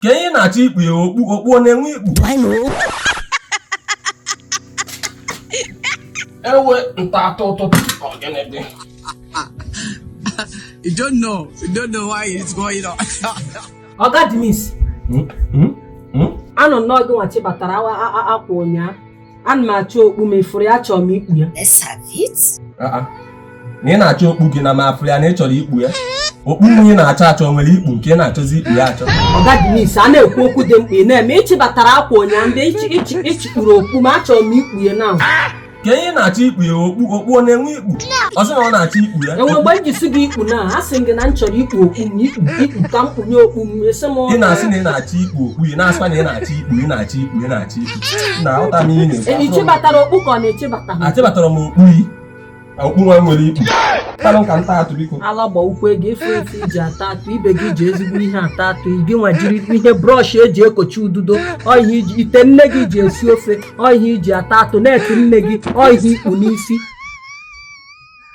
Kenye na-achọ ikpu ya okpu na-enwe ikpu. Ewe nta ụtụtụ ọgịnị. You don't know why it's going on. Oga Dimis. Anọ n'oge nwachi batara akwa ụnyaa. Ana m achọ okpu m ifuru ya chọrọ m ikpu ya. Let's have it. Na ị na-achọ okpu gị na ma afụ ya na ị chọrọ ikpu ya. Okpu nwunye na-achọ nwere ikpu nke na-achọzi ikpu ya achọ. Oga Dimis, a na-ekwu okwu dị mkpa na-eme ichi batara akwa ụnyaa ndị ichikpuru okpu ma achọrọ m ikpu ya na. Kenye na-achọ ikpu ya okpu na-enwe ikpu. Ọ sị na ọ na-achọ ikpu ya. Enwe mgbe njisi gị ikpu na asị gị na m chọrọ ikpu okpu m ikpu ka m kpunye okpu m esi m. Ị na-asị na ị na-achọ ikpu okpu ị na-asịkwa na ị na-achọ ikpu ị na-achọ ikpu ị na-achọ ikpu. Na aghọta m ihe na-ekwu. Ichi batara okpu ka ọ na-echebata m. Achịbatara m okpu nwa nwere ikpu. Talụ ka nta atụ biko. Ala gba ukwu ego efe iji ata atụ ibe gị ji ezigbo ihe ata atụ gị nwa jiri ihe brọsh eji ekochi ududo ọhịa ite nne gị ji esi ofe ọhịa iji ata atụ na-eti nne gị ọhịa ikpu n'isi